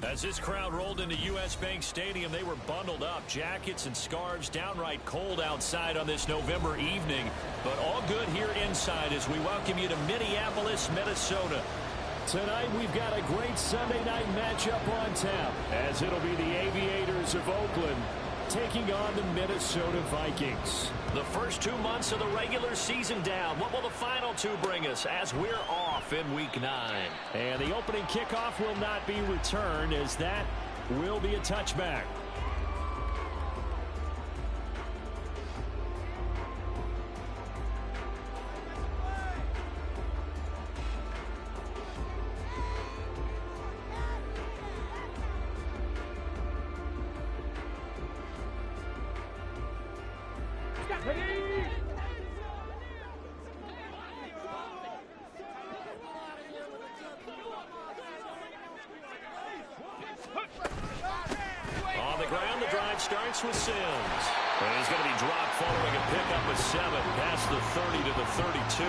As this crowd rolled into U.S. Bank Stadium, they were bundled up, jackets and scarves, downright cold outside on this November evening. But all good here inside as we welcome you to Minneapolis, Minnesota. Tonight we've got a great Sunday night matchup on tap, as it'll be the Aviators of Oakland taking on the Minnesota Vikings. The first 2 months of the regular season down. What will the final two bring us as we're off in Week 9? And the opening kickoff will not be returned, as that will be a touchback. On the ground, the drive starts with Sims. And he's going to be dropped following a pickup of 7 past the 30 to the 32.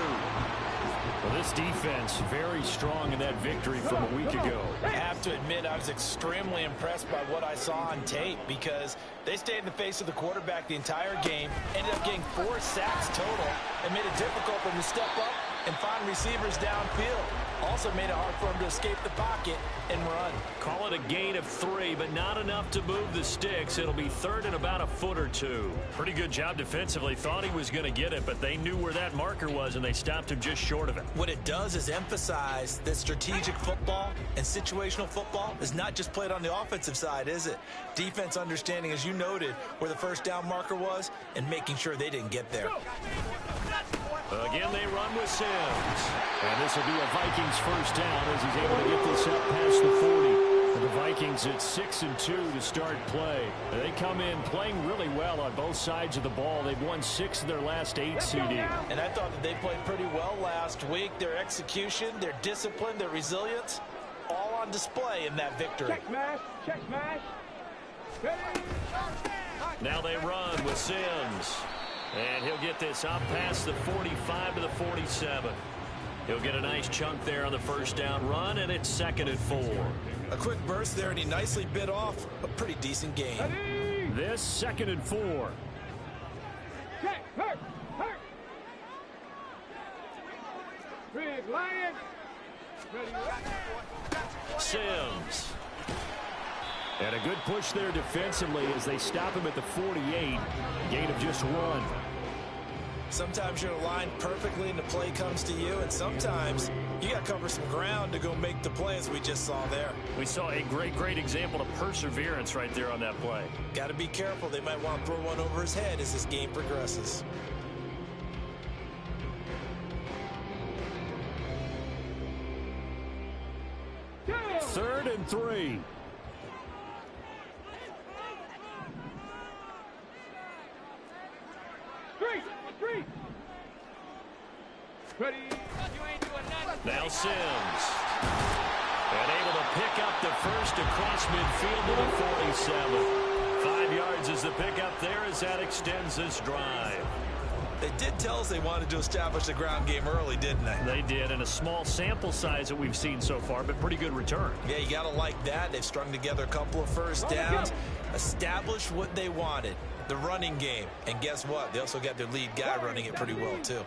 Well, this defense very strong in that victory from a week ago. I have to admit I was extremely impressed by what I saw on tape, because they stayed in the face of the quarterback the entire game, ended up getting 4 sacks total, and made it difficult for them to step up and find receivers downfield. Also made it hard for them to escape the pocket and run. Call it a gain of 3, but not enough to move the sticks. It'll be third and about a foot or 2. Pretty good job defensively. Thought he was going to get it, but they knew where that marker was, and they stopped him just short of it. What it does is emphasize that strategic football and situational football is not just played on the offensive side, is it? Defense understanding, as you noted, where the first down marker was and making sure they didn't get there. Again, they run with Sims. And this will be a Vikings first down as he's able to get this up past the 40. And the Vikings at 6-2 to start play. They come in playing really well on both sides of the ball. They've won 6 of their last 8 CD. And I thought that they played pretty well last week. Their execution, their discipline, their resilience, all on display in that victory. Check smash, check smash. Now they run with Sims. And he'll get this up past the 45 to the 47. He'll get a nice chunk there on the first down run, and it's 2nd and 4. A quick burst there, and he nicely bit off a pretty decent gain. This 2nd and 4. Check, hurt. Big Lion. Sims. And a good push there defensively as they stop him at the 48. Gain of just 1. Sometimes you're aligned perfectly and the play comes to you, and sometimes you got to cover some ground to go make the play, as we just saw there. We saw a great example of perseverance right there on that play. Got to be careful. They might want to throw one over his head as this game progresses. Third and 3. Three. Ready. Now Sims. And able to pick up the first across midfield to the 47. 5 yards is the pickup there as that extends this drive. They did tell us they wanted to establish the ground game early, didn't they? They did, and a small sample size that we've seen so far, but pretty good return. Yeah, you got to like that. They've strung together a couple of first downs, established what they wanted, the running game. And guess what? They also got their lead guy running it pretty well, too.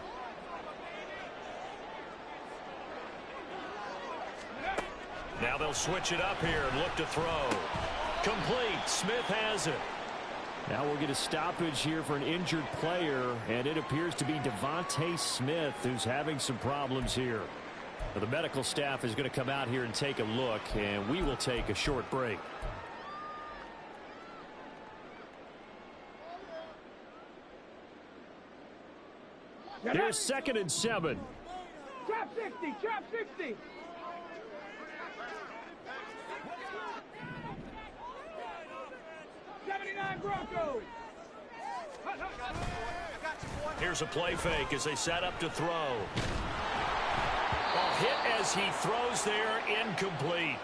Now they'll switch it up here and look to throw. Complete. Smith has it. Now we'll get a stoppage here for an injured player, and it appears to be Devontae Smith who's having some problems here. Well, the medical staff is going to come out here and take a look, and we will take a short break. Here's 2nd and 7. Trap 60, trap 60. Broncos. Here's a play fake as they set up to throw. A hit as he throws there, incomplete.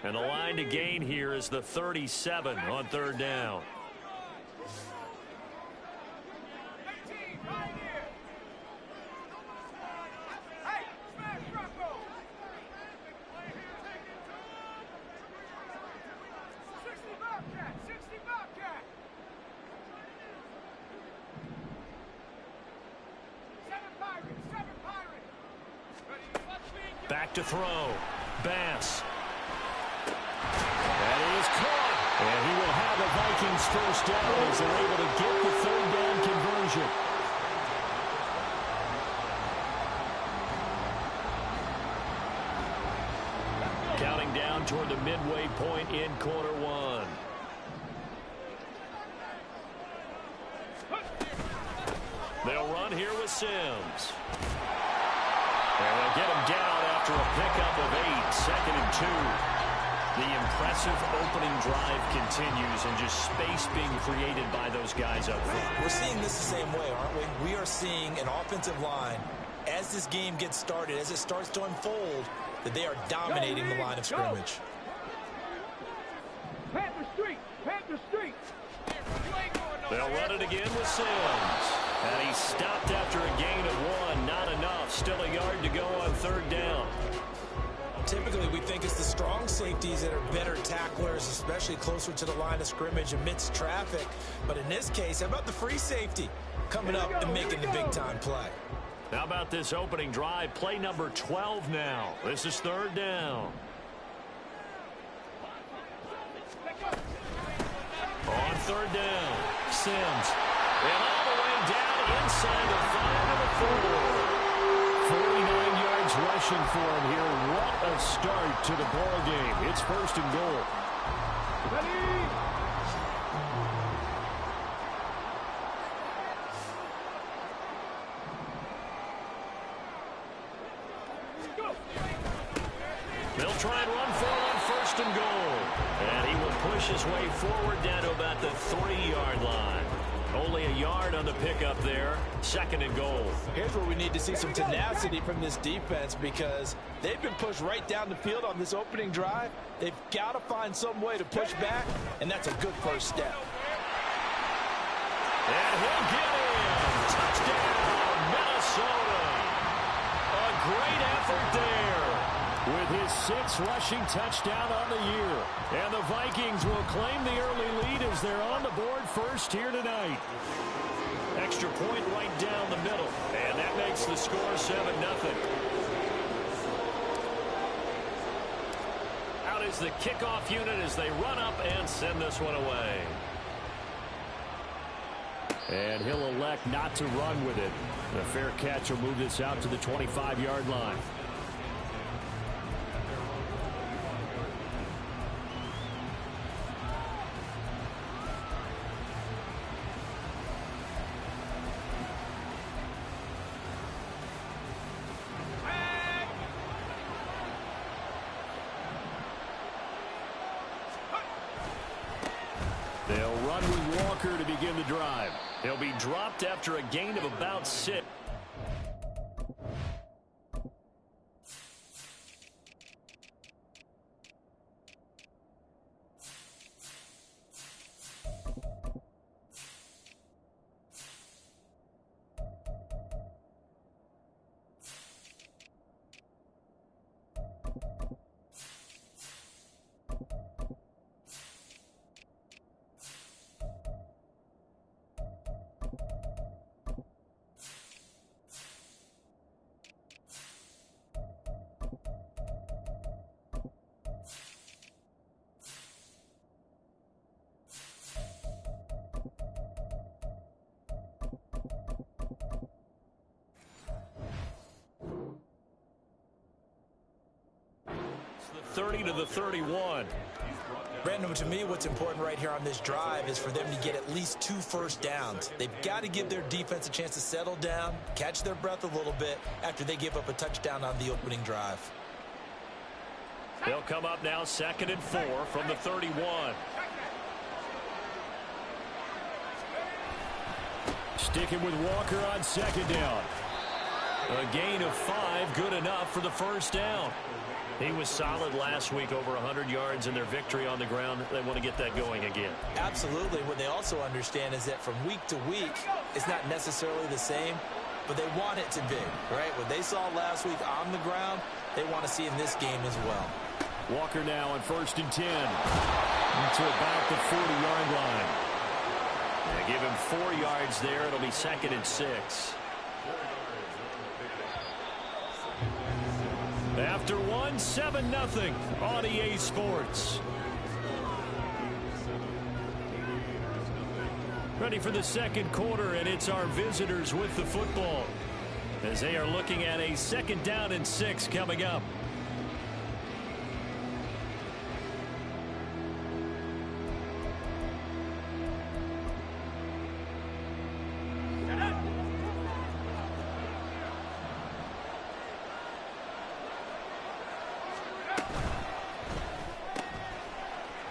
And the line to gain here is the 37 on third down. Back to throw. Bass. That is caught. And he will have the Vikings first down as they're able to get the third down conversion. Counting down toward the midway point in quarter one. They'll run here with Sims. And they'll get him down after a pickup of 8, 2nd and 2. The impressive opening drive continues and just space being created by those guys up front. We're seeing this the same way, aren't we? We are seeing an offensive line, as this game gets started, as it starts to unfold, that they are dominating the line of scrimmage. Panther Street! Panther Street! They'll run it again with Sims. And he stopped after a gain of 1. Not enough. Still a yard to go on third down. Typically, we think it's the strong safeties that are better tacklers, especially closer to the line of scrimmage amidst traffic. But in this case, how about the free safety coming up and making the big-time play? How about this opening drive? Play number 12 now. This is third down. On third down, Sims. And all the way down inside the 5 of the 4. 49 yards rushing for him here. What a start to the ball game. It's first and goal. Ready? They'll try and run for it on first and goal. And he will push his way forward down to about the 3-yard line. Only a yard on the pickup there. 2nd and goal. Here's where we need to see some tenacity from this defense because they've been pushed right down the field on this opening drive. They've got to find some way to push back, and that's a good first step. And he'll get in. Touchdown, Minnesota. A great effort there. With his 6th rushing touchdown on the year. And the Vikings will claim the early lead as they're on the board first here tonight. Extra point right down the middle. And that makes the score 7-0. Out is the kickoff unit as they run up and send this one away. And he'll elect not to run with it. The fair catch will move this out to the 25-yard line. They'll run with Walker to begin the drive. He'll be dropped after a gain of about 6. The 30 to the 31. Brandon, to me, what's important right here on this drive is for them to get at least 2 first downs. They've got to give their defense a chance to settle down, catch their breath a little bit after they give up a touchdown on the opening drive. They'll come up now 2nd and 4 from the 31. Sticking with Walker on 2nd down. A gain of 5, good enough for the first down. He was solid last week, over 100 yards in their victory on the ground. They want to get that going again. Absolutely. What they also understand is that from week to week, it's not necessarily the same, but they want it to be, right? What they saw last week on the ground, they want to see in this game as well. Walker now on 1st and 10. To about the 40-yard line. They give him 4 yards there. It'll be 2nd and 6. After 1, 7-0 on EA Sports. Ready for the second quarter, and it's our visitors with the football as they are looking at a 2nd down and 6 coming up.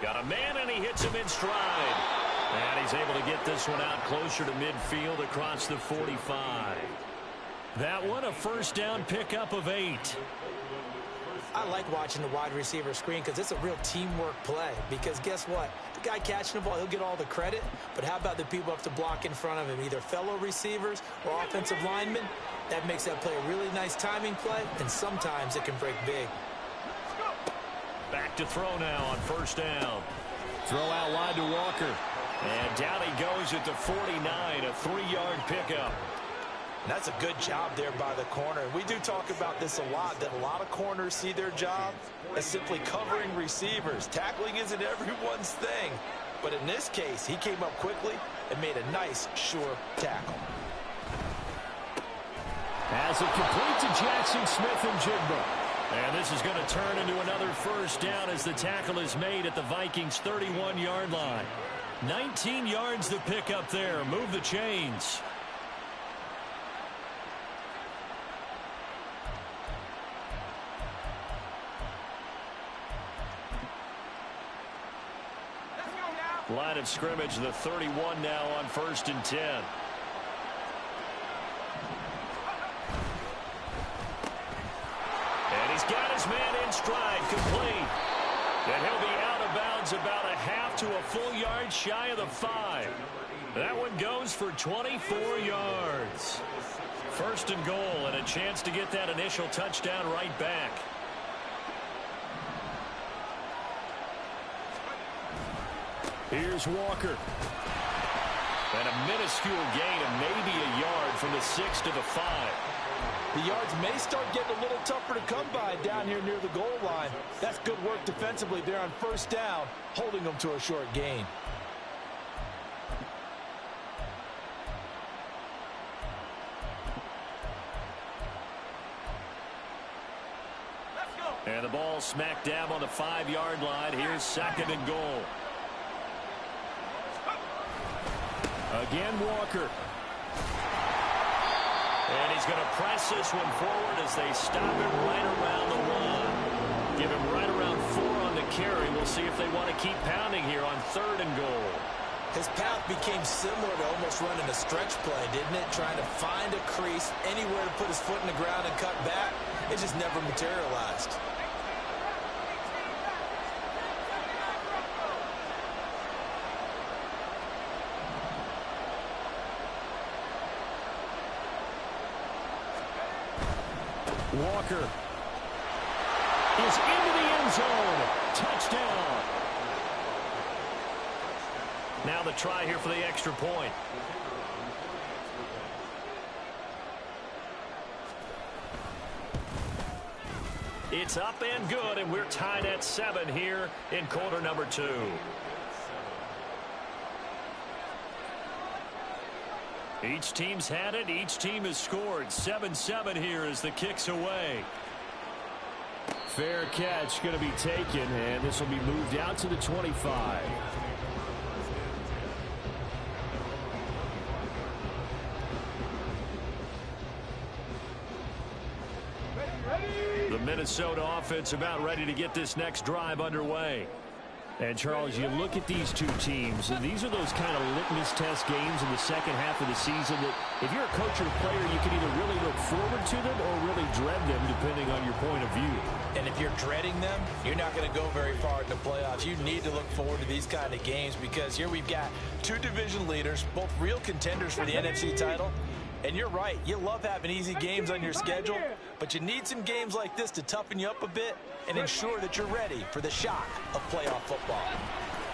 Got a man, and he hits him in stride. And he's able to get this one out closer to midfield across the 45. That one, a first down pickup of 8. I like watching the wide receiver screen because it's a real teamwork play. Because guess what? The guy catching the ball, he'll get all the credit. But how about the people who have to block in front of him, either fellow receivers or offensive linemen? That makes that play a really nice timing play, and sometimes it can break big. Back to throw now on first down. Throw out wide to Walker. And down he goes at the 49, a 3-yard pickup. And that's a good job there by the corner. We do talk about this a lot, that a lot of corners see their job as simply covering receivers. Tackling isn't everyone's thing. But in this case, he came up quickly and made a nice, sure tackle. As it complete to Jackson Smith-Njigba. And this is going to turn into another first down as the tackle is made at the Vikings' 31-yard line. 19 yards to pick up there. Move the chains. Line of scrimmage, the 31 now on 1st and 10. And he's got his man in stride, complete. And he'll be out of bounds about a half to a full yard shy of the 5. That one goes for 24 yards. 1st and goal, and a chance to get that initial touchdown right back. Here's Walker. And a minuscule gain of maybe a yard from the 6 to the 5. The yards may start getting a little tougher to come by down here near the goal line. That's good work defensively there on first down, holding them to a short gain. And the ball smack dab on the 5-yard line. Here's 2nd and goal. Again, Walker. And he's going to press this one forward as they stop him right around the 1. Give him right around 4 on the carry. We'll see if they want to keep pounding here on 3rd and goal. His path became similar to almost running a stretch play, didn't it? Trying to find a crease, anywhere to put his foot in the ground and cut back. It just never materialized. Walker is into the end zone. Touchdown. Now the try here for the extra point. It's up and good, and we're tied at 7 here in quarter number 2. Each team's had it. Each team has scored. 7-7 here as the kick's away. Fair catch going to be taken, and this will be moved out to the 25. The Minnesota offense about ready to get this next drive underway. And, Charles, you look at these two teams, and these are those kind of litmus test games in the second half of the season that if you're a coach or a player, you can either really look forward to them or really dread them, depending on your point of view. And if you're dreading them, you're not going to go very far in the playoffs. You need to look forward to these kind of games because here we've got two division leaders, both real contenders for the NFC title. And you're right, you love having easy games on your schedule, but you need some games like this to toughen you up a bit and ensure that you're ready for the shock of playoff football.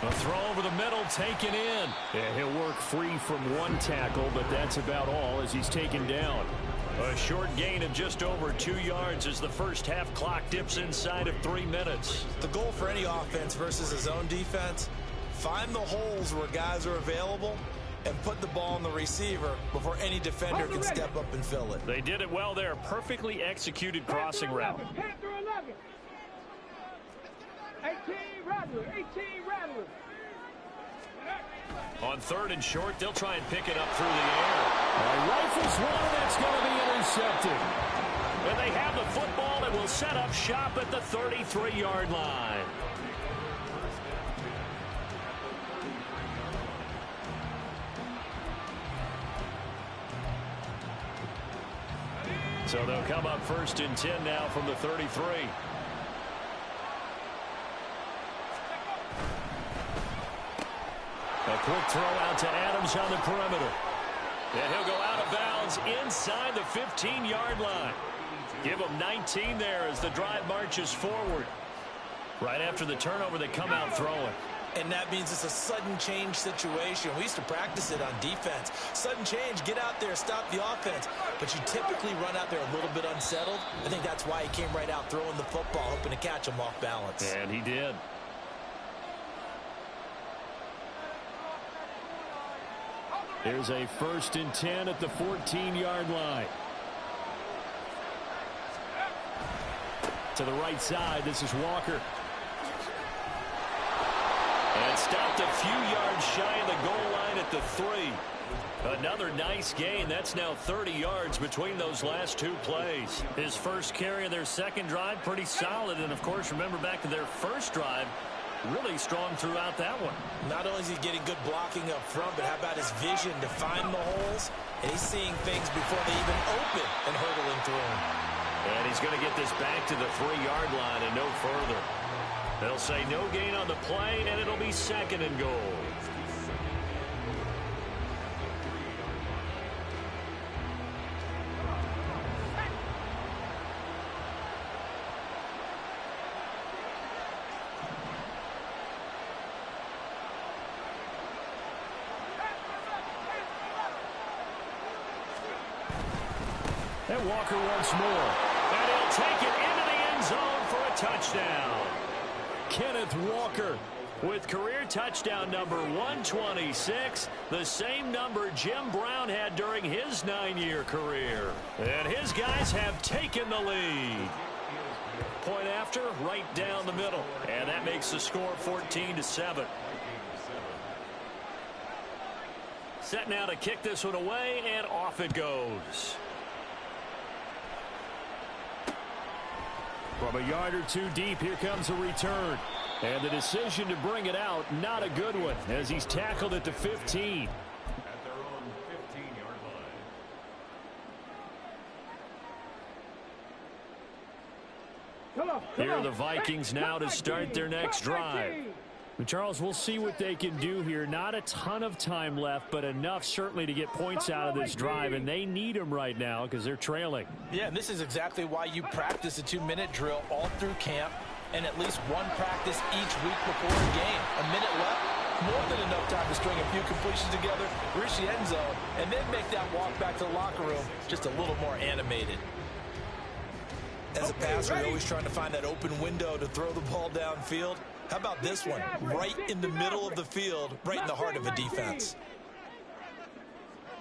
A throw over the middle, taken in. Yeah, he'll work free from one tackle, but that's about all as he's taken down. A short gain of just over 2 yards as the first half clock dips inside of 3 minutes. The goal for any offense versus a zone defense, find the holes where guys are available and put the ball on the receiver before any defender can step up and fill it. They did it well there. Perfectly executed crossing route. 18 Rattler, 18 Rattler. On 3rd and short, they'll try and pick it up through the air. Rifles one, that's going to be intercepted. And they have the football and will set up shop at the 33-yard line. So they'll come up 1st and 10 now from the 33. A quick throw out to Adams on the perimeter. And he'll go out of bounds inside the 15-yard line. Give him 19 there as the drive marches forward. Right after the turnover, they come out throwing. And that means it's a sudden change situation. We used to practice it on defense. Sudden change, get out there, stop the offense. But you typically run out there a little bit unsettled. I think that's why he came right out throwing the football, hoping to catch him off balance. And he did. Here's a 1st and 10 at the 14-yard line. To the right side, this is Walker. And stopped a few yards shy of the goal line at the 3. Another nice gain. That's now 30 yards between those last two plays. His first carry of their second drive, pretty solid. And, of course, remember back to their first drive, really strong throughout that one. Not only is he getting good blocking up front, but how about his vision to find the holes? And he's seeing things before they even open and hurdling through them. And he's going to get this back to the 3-yard line and no further. They'll say no gain on the play, and it'll be 2nd and goal. And Walker once more. And he'll take it into the end zone for a touchdown. Kenneth Walker with career touchdown number 126, the same number Jim Brown had during his 9-year career. And his guys have taken the lead. Point after, right down the middle. And that makes the score 14-7. Set now to kick this one away, and off it goes. From a yard or two deep, here comes a return. And the decision to bring it out, not a good one, as he's tackled at the 15. At their own 15-yard line. Here are the Vikings now to start their next drive. Charles, we'll see what they can do here. Not a ton of time left, but enough certainly to get points out of this drive, and they need them right now because they're trailing. Yeah, and this is exactly why you practice a 2-minute drill all through camp and at least one practice each week before a game. A minute left, more than enough time to string a few completions together, reach the end zone, and then make that walk back to the locker room just a little more animated. As a passer, you're always trying to find that open window to throw the ball downfield. How about this one? Right in the middle of the field, right in the heart of a defense.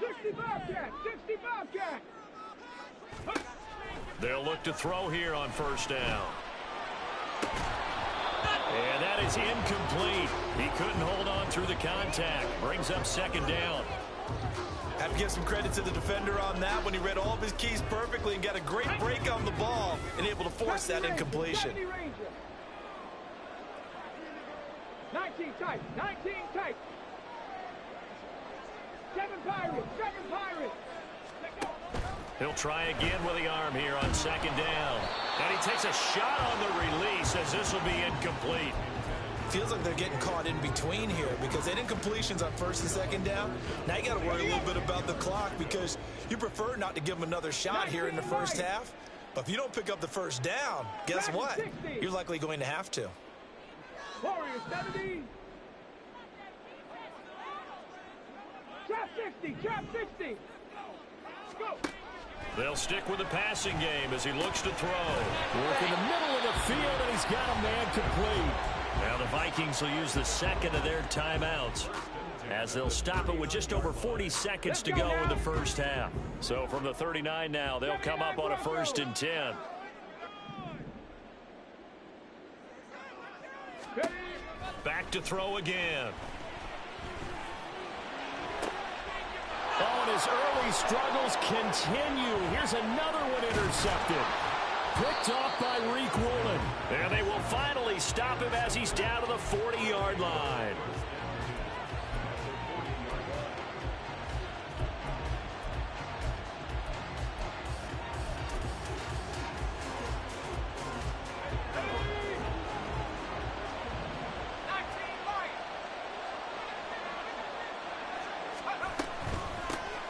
60 Bobcat, 60 Bobcat. They'll look to throw here on 1st down. And that is incomplete. He couldn't hold on through the contact. Brings up 2nd down. Have to give some credit to the defender on that when he read all of his keys perfectly and got a great break on the ball and able to force that incompletion. 19 tight. 19 tight. 7 Pirates. 7 Pirates. He'll try again with the arm here on second down. And he takes a shot on the release as this will be incomplete. Feels like they're getting caught in between here because they didn't completions on first and second down. Now you got to worry a little bit about the clock because you prefer not to give them another shot here in the first half. But if you don't pick up the first down, guess what? You're likely going to have to. Warriors 70. Trap 60. Trap 60. Let's go. They'll stick with the passing game as he looks to throw. Work in the middle of the field, and he's got a man complete. Now the Vikings will use the second of their timeouts as they'll stop it with just over 40 seconds to go in the first half. So from the 39 now, they'll come up on a 1st and 10. Back to throw again. Oh, and his early struggles continue. Here's another one intercepted. Picked off by Reek Woolen. And they will finally stop him as he's down to the 40-yard line.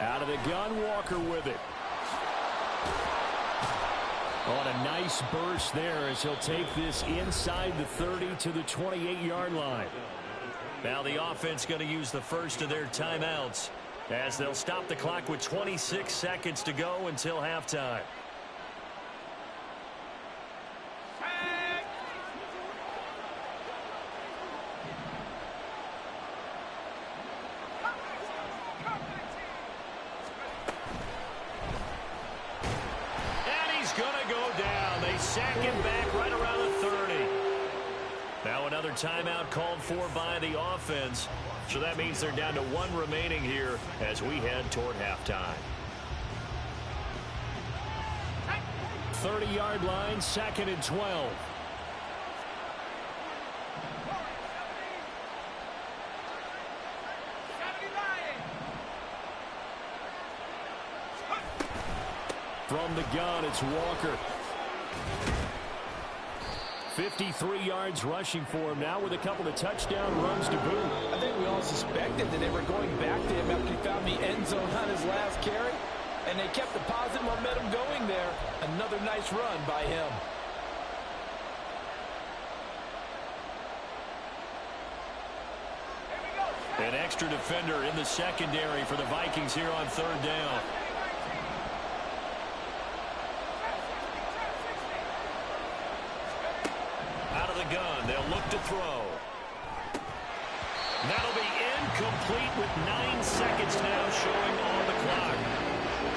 Out of the gun, Walker with it. On a nice burst there as he'll take this inside the 30 to the 28-yard line. Now the offense going to use the first of their timeouts as they'll stop the clock with 26 seconds to go until halftime. Sack him back right around the 30. Now another timeout called for by the offense. So that means they're down to 1 remaining here as we head toward halftime. 30-yard line, 2nd and 12. From the gun, it's Walker. 53 yards rushing for him now with a couple of touchdown runs to boot. I think we all suspected that they were going back to him after he found the end zone on his last carry, and they kept the positive momentum going there. Another nice run by him. An extra defender in the secondary for the Vikings here on 3rd down. Gun. They'll look to throw. That'll be incomplete with 9 seconds now showing on the clock.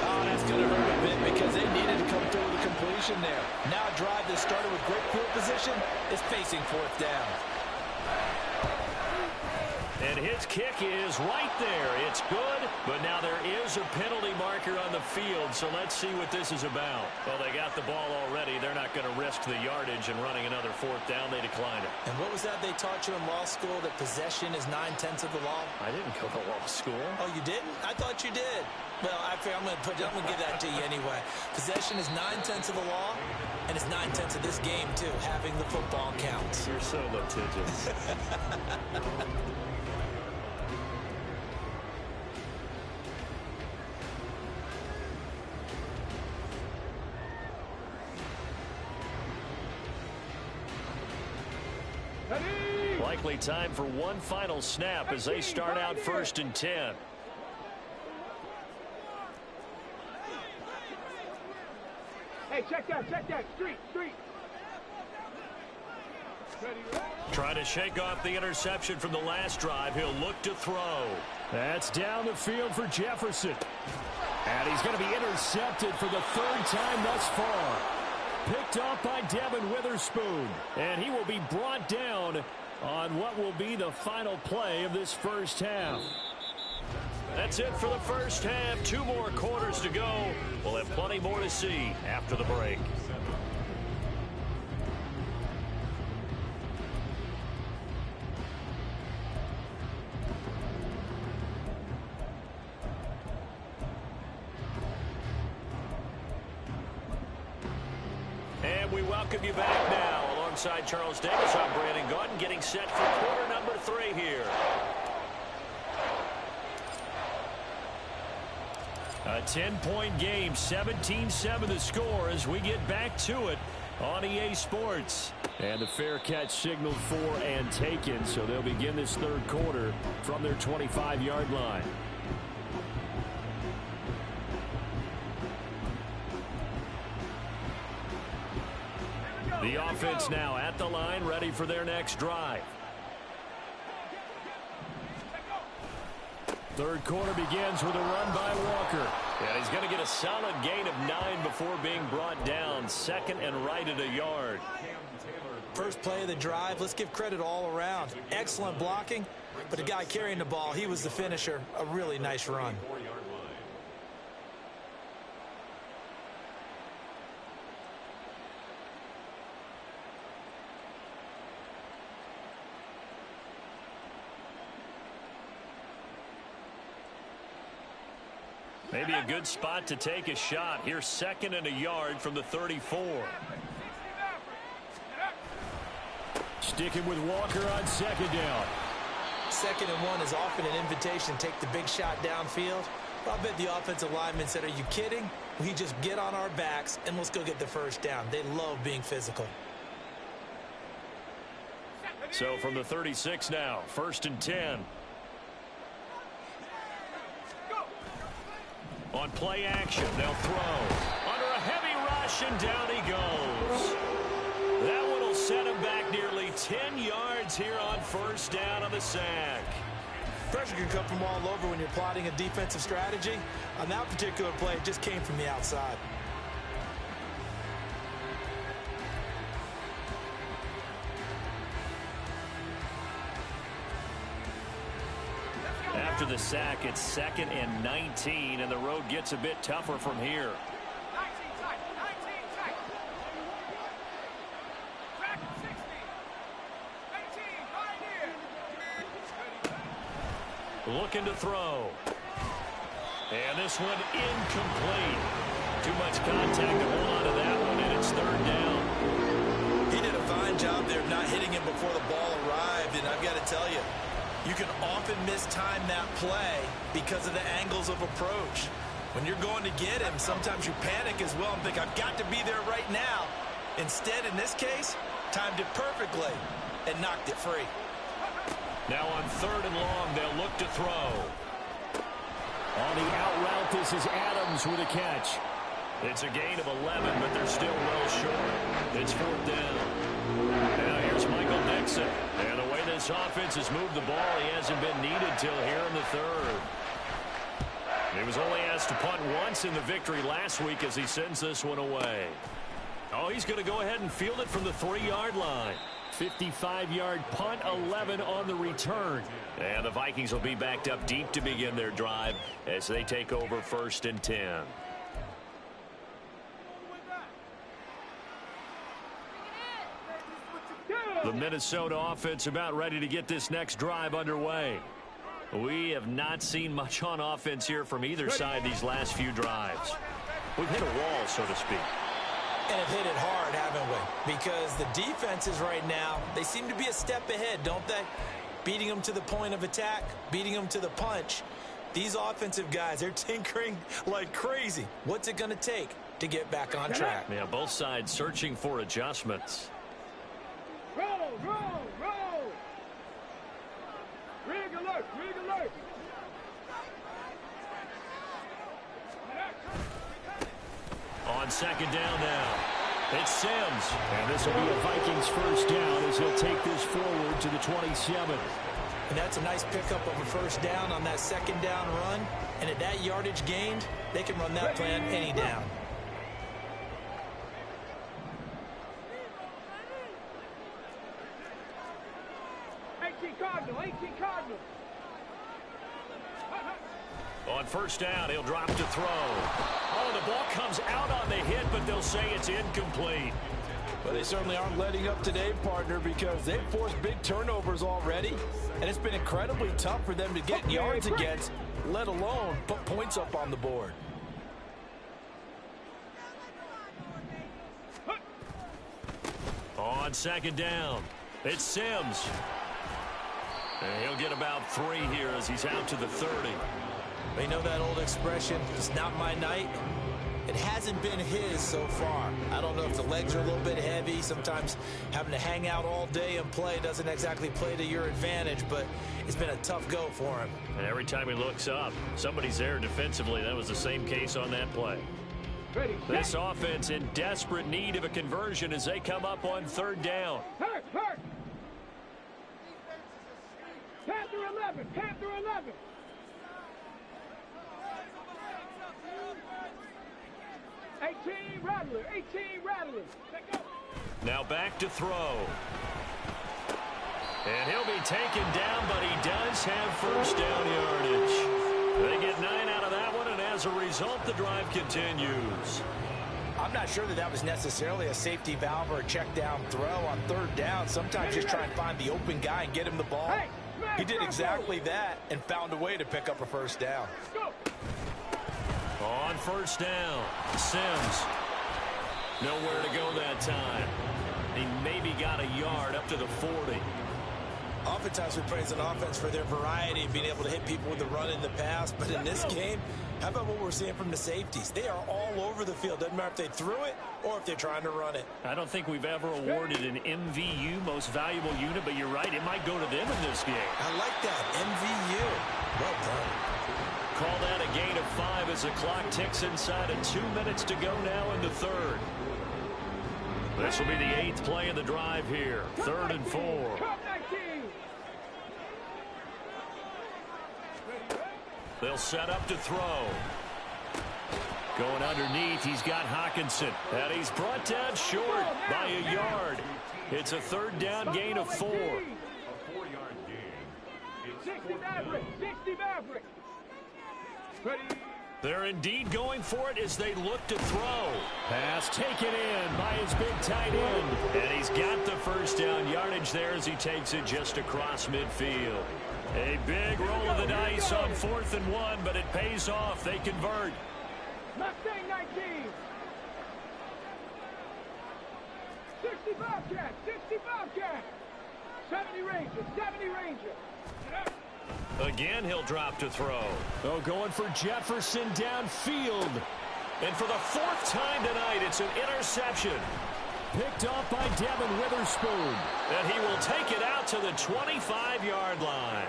Oh, that's going to hurt a bit because they needed to come through with a completion there. Now a drive that started with great field position is facing 4th down. And his kick is right there. It's good, but now there is a penalty marker on the field, so let's see what this is about. Well, they got the ball already. They're not going to risk the yardage and running another 4th down. They declined it. And what was that they taught you in law school, that possession is 9/10 of the law? I didn't go to law school. Oh, you didn't? I thought you did. Well, I'm going to give that to you anyway. Possession is 9/10 of the law, and it's 9/10 of this game, too, having the football count. You're so litigious. Likely time for one final snap as they start out 1st and 10. Hey, check that, street. Try to shake off the interception from the last drive. He'll look to throw. That's down the field for Jefferson. And he's going to be intercepted for the 3rd time thus far. Picked off by Devin Witherspoon. And he will be brought down on what will be the final play of this first half. That's it for the first half. 2 more quarters to go. We'll have plenty more to see after the break. And we welcome you back now. Alongside Charles Davis, I'm Brandon Gaudin, getting set for quarter number 3 here. A 10-point game, 17-7 the score as we get back to it on EA Sports. And the fair catch signaled for and taken, so they'll begin this third quarter from their 25-yard line. The offense now at the line, ready for their next drive. Third quarter begins with a run by Walker. And he's going to get a solid gain of 9 before being brought down. Second and right at a yard. First play of the drive, let's give credit all around. Excellent blocking, but the guy carrying the ball, he was the finisher. A really nice run. Maybe a good spot to take a shot. Here's second and a yard from the 34. Sticking with Walker on second down. Second and 1 is often an invitation to take the big shot downfield. But I bet the offensive lineman said, are you kidding? We just get on our backs and let's go get the first down. They love being physical. So from the 36 now, first and 10. On play action, they'll throw. Under a heavy rush, and down he goes. That one will set him back nearly 10 yards here on first down on the sack. Pressure can come from all over when you're plotting a defensive strategy. On that particular play, it just came from the outside. After the sack, it's second and 19, and the road gets a bit tougher from here. 19 tight, 19 tight. Back 60. 18, right here. Looking to throw. And this one incomplete. Too much contact to hold on to that one, and it's third down. He did a fine job there of not hitting him before the ball arrived, and I've got to tell you, you can often mistime that play because of the angles of approach. When you're going to get him, sometimes you panic as well and think, I've got to be there right now. Instead, in this case, timed it perfectly and knocked it free. Now on third and long, they'll look to throw. On the out route, this is Adams with a catch. It's a gain of 11, but they're still well short. It's fourth down. Now here's Michael Dixon. And the way this offense has moved the ball, he hasn't been needed till here in the third. He was only asked to punt once in the victory last week as he sends this one away. Oh, he's going to go ahead and field it from the 3-yard line. 55-yard punt, 11 on the return. And the Vikings will be backed up deep to begin their drive as they take over first and 10. The Minnesota offense about ready to get this next drive underway. We have not seen much on offense here from either side these last few drives. We've hit a wall, so to speak. And have hit it hard, haven't we? Because the defenses right now, they seem to be a step ahead, don't they? Beating them to the point of attack, beating them to the punch. These offensive guys, they're tinkering like crazy. What's it going to take to get back on track? Yeah, both sides searching for adjustments. Roll, roll, roll. Rig alert, rig alert. On second down now, it's Sims. And this will be a Vikings first down as he'll take this forward to the 27. And that's a nice pickup of a first down on that second down run. And at that yardage gained, they can run that plan any down. Cardinal, 18 Cardinal. On first down, he'll drop to throw. Oh, the ball comes out on the hit, but they'll say it's incomplete. Well, they certainly aren't letting up today, partner, because they've forced big turnovers already, and it's been incredibly tough for them to get yards against, let alone put points up on the board. On second down, it's Sims. And he'll get about 3 here as he's out to the 30. You know that old expression, it's not my night? It hasn't been his so far. I don't know if the legs are a little bit heavy. Sometimes having to hang out all day and play doesn't exactly play to your advantage, but it's been a tough go for him. And every time he looks up, somebody's there defensively. That was the same case on that play. Ready, This offense in desperate need of a conversion as they come up on third down. hurt. Panther 11, Panther 11. Rattler, 18 Rattler. Now back to throw. And he'll be taken down, but he does have first down yardage. They get 9 out of that one, and as a result, the drive continues. I'm not sure that was necessarily a safety valve or a check down throw on third down. Sometimes just try and find the open guy and get him the ball. He did exactly that and found a way to pick up a first down. On first down, Sims. Nowhere to go that time. He maybe got a yard up to the 40. Oftentimes we praise an offense for their variety and being able to hit people with the run in the pass. But in this game, how about what we're seeing from the safeties? They are all over the field. Doesn't matter if they threw it or if they're trying to run it. I don't think we've ever awarded an MVU, most valuable unit, but you're right, it might go to them in this game. I like that. MVU. Well done. Call that a gain of 5 as the clock ticks inside of 2 minutes to go now in the third. This will be the 8th play of the drive here. 3rd and 4. They'll set up to throw. Going underneath, he's got Hawkinson. And he's brought down short by a yard. It's a 3rd down gain of 4. A 4-yard gain. 60 Maverick, 60 Maverick. Ready. They're indeed going for it as they look to throw. Pass taken in by his big tight end. And he's got the first down yardage there as he takes it just across midfield. A big roll of the dice on 4th and 1, but it pays off. They convert. Mustang 19. 60 Bobcat, 60 Bobcat. 70 Ranger, 70 Ranger. Again, he'll drop to throw. Oh, going for Jefferson downfield. And for the 4th time tonight, it's an interception. Picked off by Devin Witherspoon. And he will take it out to the 25-yard line.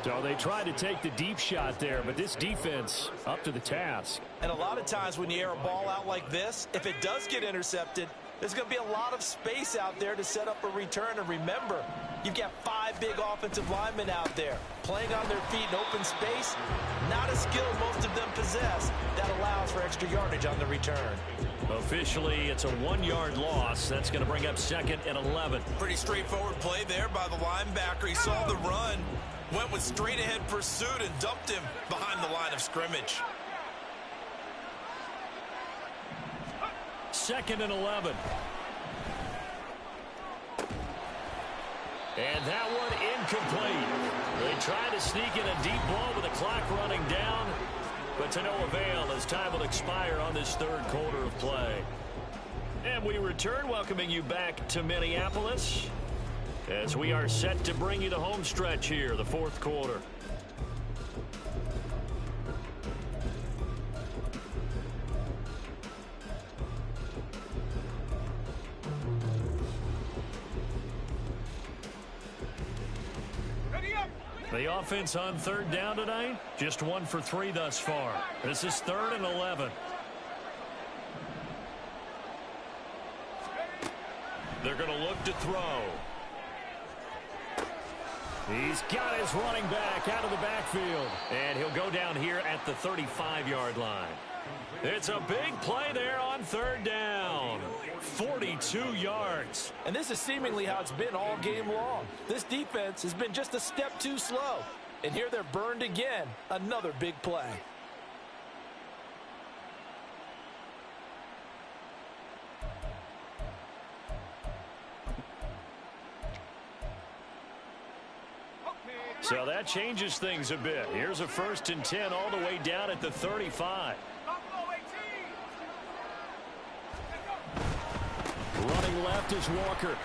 So they tried to take the deep shot there, but this defense up to the task. And a lot of times when you air a ball out like this, if it does get intercepted, there's going to be a lot of space out there to set up a return. And remember, you've got 5 big offensive linemen out there playing on their feet in open space. Not a skill most of them possess that allows for extra yardage on the return. Officially, it's a 1-yard loss. That's going to bring up 2nd and 11. Pretty straightforward play there by the linebacker. He saw the run, went with straight-ahead pursuit, and dumped him behind the line of scrimmage. 2nd and 11. And that one incomplete. They try to sneak in a deep ball with the clock running down, but to no avail as time will expire on this 3rd quarter of play. And we return, welcoming you back to Minneapolis as we are set to bring you the home stretch here, the 4th quarter. The offense on 3rd down tonight, just 1 for 3 thus far. This is 3rd and 11. They're going to look to throw. He's got his running back out of the backfield. And he'll go down here at the 35-yard line. It's a big play there on 3rd down. 42 yards. And this is seemingly how it's been all game long. This defense has been just a step too slow. And here they're burned again. Another big play. So that changes things a bit. Here's a 1st and 10 all the way down at the 35. Running left is Walker.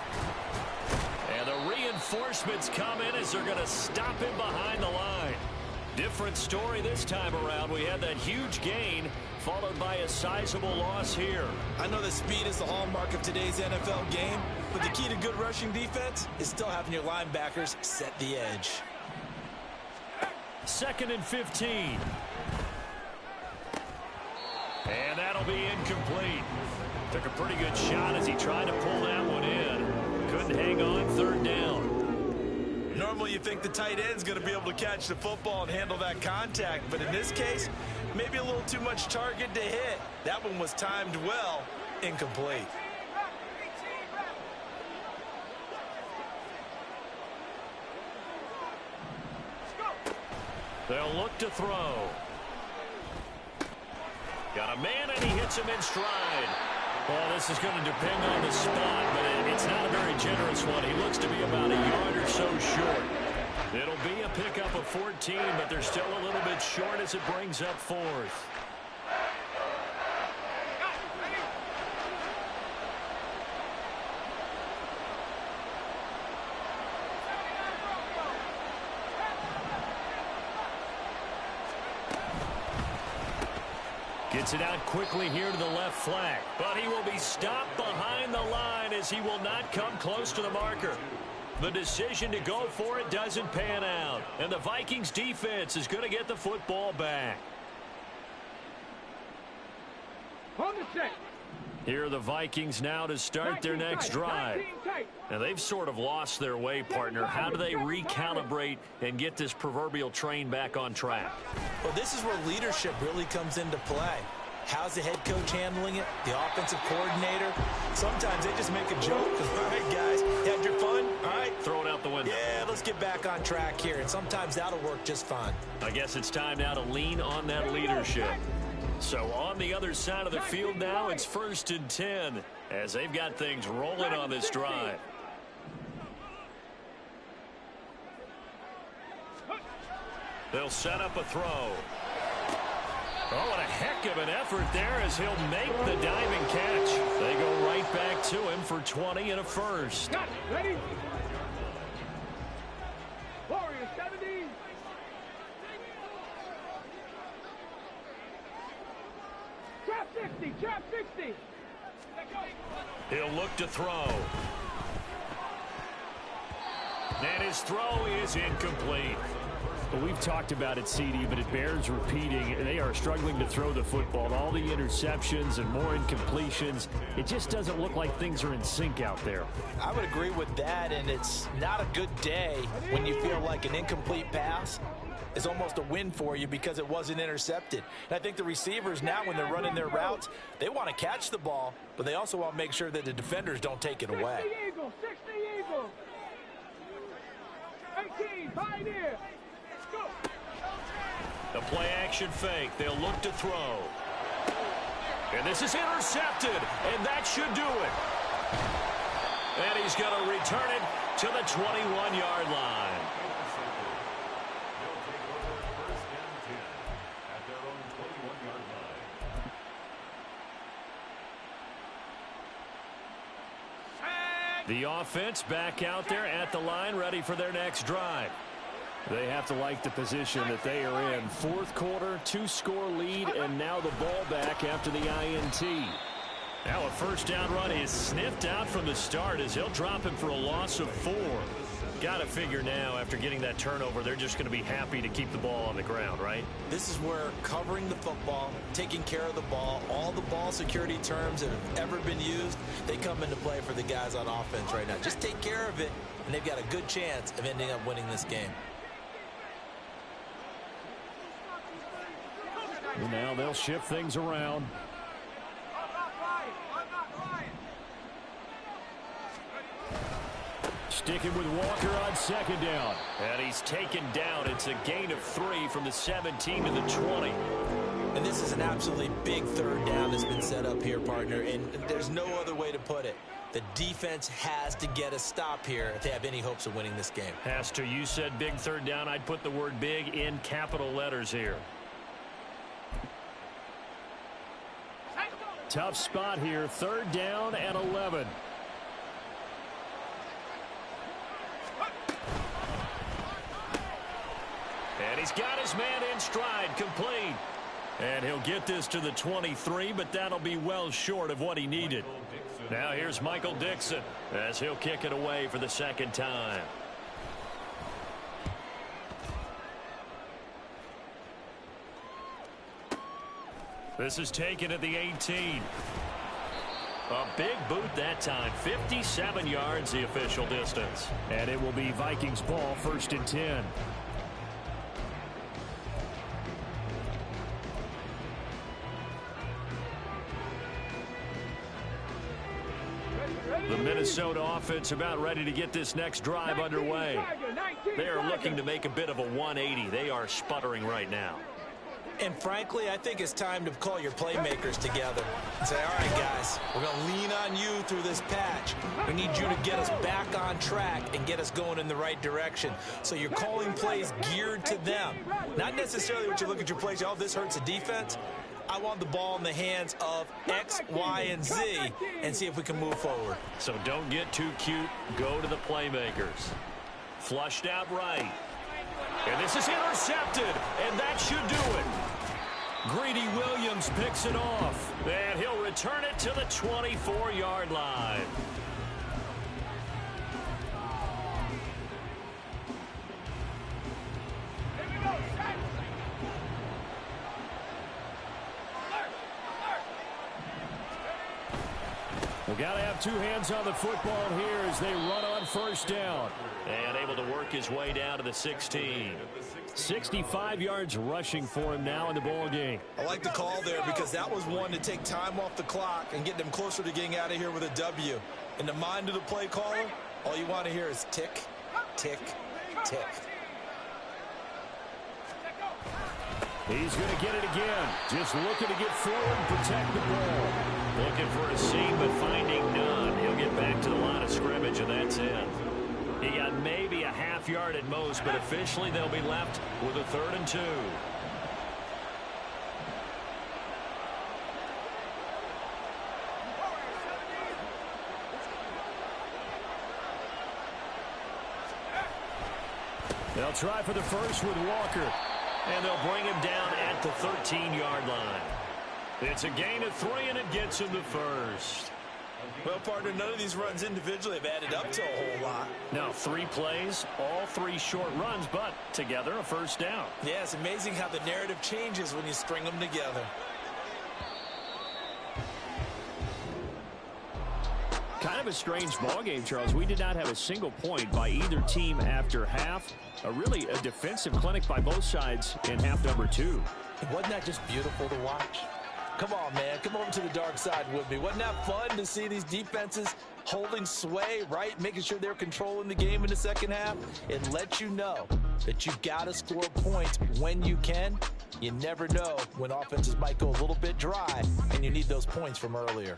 And the reinforcements come in as they're going to stop him behind the line. Different story this time around. We had that huge gain followed by a sizable loss here. I know that speed is the hallmark of today's NFL game, but the key to good rushing defense is still having your linebackers set the edge. 2nd and 15. And that'll be incomplete. Took a pretty good shot as he tried to pull that one in. Couldn't hang on 3rd down. Normally you think the tight end's going to be able to catch the football and handle that contact, but in this case, maybe a little too much target to hit. That one was timed well, incomplete. They'll look to throw. Got a man, and he hits him in stride. Well, this is going to depend on the spot, but it's not a very generous one. He looks to be about a yard or so short. It'll be a pickup of 14, but they're still a little bit short as it brings up 4th. Gets it out quickly here to the left flank. But he will be stopped behind the line as he will not come close to the marker. The decision to go for it doesn't pan out. And the Vikings defense is going to get the football back. On the set. Here are the Vikings now to start their next drive. And they've sort of lost their way, partner. How do they recalibrate and get this proverbial train back on track? Well, this is where leadership really comes into play. How's the head coach handling it? The offensive coordinator? Sometimes they just make a joke. All right, guys, had your fun? All right. Throw it out the window. Yeah, let's get back on track here. And sometimes that'll work just fine. I guess it's time now to lean on that leadership. So on the other side of the field now, it's 1st and 10 as they've got things rolling on this drive. They'll set up a throw. Oh, what a heck of an effort there as he'll make the diving catch. They go right back to him for 20 and a first. Got it. Ready? Warriors 70. Trap 60. Trap 60. He'll look to throw. And his throw is incomplete. Well, we've talked about it, CD, but it bears repeating. They are struggling to throw the football. All the interceptions and more incompletions. It just doesn't look like things are in sync out there. I would agree with that, and it's not a good day when you feel like an incomplete pass is almost a win for you because it wasn't intercepted. And I think the receivers now, when they're running their routes, they want to catch the ball, but they also want to make sure that the defenders don't take it away. 60 Eagles. 60 Eagles. 18. Pioneer. Go. The play action fake. They'll look to throw. And this is intercepted, and that should do it. And he's going to return it to the 21-yard line. The offense back out there at the line, ready for their next drive. They have to like the position that they are in. 4th quarter, 2-score lead, and now the ball back after the INT. Now a first down run is sniffed out from the start as he'll drop him for a loss of 4. Got to figure now, after getting that turnover, they're just going to be happy to keep the ball on the ground, right? This is where covering the football, taking care of the ball, all the ball security terms that have ever been used, they come into play for the guys on offense right now. Just take care of it, and they've got a good chance of ending up winning this game. And now they'll shift things around. Sticking with Walker on 2nd down. And he's taken down. It's a gain of 3 from the 17 to the 20. And this is an absolutely big 3rd down that's been set up here, partner, and there's no other way to put it. The defense has to get a stop here if they have any hopes of winning this game. Has to. You said big 3rd down. I'd put the word big in capital letters here. Tough spot here, 3rd down and 11. And he's got his man in stride, complete. And he'll get this to the 23, but that'll be well short of what he needed. Now here's Michael Dixon as he'll kick it away for the 2nd time. This is taken at the 18. A big boot that time. 57 yards the official distance. And it will be Vikings ball, 1st and 10. The Minnesota offense about ready to get this next drive underway. They are looking to make a bit of a 180. They are sputtering right now. And frankly, I think it's time to call your playmakers together and say, all right, guys, we're going to lean on you through this patch. We need you to get us back on track and get us going in the right direction. So you're calling plays geared to them. Not necessarily what you look at your plays, oh, this hurts the defense. I want the ball in the hands of X, Y, and Z and see if we can move forward. So don't get too cute. Go to the playmakers. Flushed out right. And this is intercepted, and that should do it. Greedy Williams picks it off, and he'll return it to the 24-yard line. We've got to have 2 hands on the football here as they run on 1st down. And able to work his way down to the 16. 65 yards rushing for him now in the ball game. I like the call there because that was one to take time off the clock and get them closer to getting out of here with a W. In the mind of the play caller, all you want to hear is tick, tick, tick. He's going to get it again. Just looking to get forward and protect the ball. Looking for a seam, but finding none. He'll get back to the line of scrimmage, and that's it. He got maybe a half yard at most, but officially they'll be left with a 3rd and 2. They'll try for the first with Walker. And they'll bring him down at the 13-yard line. It's a gain of 3, and it gets him the 1st. Well, partner, none of these runs individually have added up to a whole lot. Now, 3 plays, all 3 short runs, but together a 1st down. Yeah, it's amazing how the narrative changes when you string them together. Kind of a strange ball game, Charles. We did not have a single point by either team after half. Really a defensive clinic by both sides in half number 2. Wasn't that just beautiful to watch? Come on, man. Come over to the dark side with me. Wasn't that fun to see these defenses holding sway, right? Making sure they're controlling the game in the second half. It lets you know that you've got to score points when you can. You never know when offenses might go a little bit dry, and you need those points from earlier.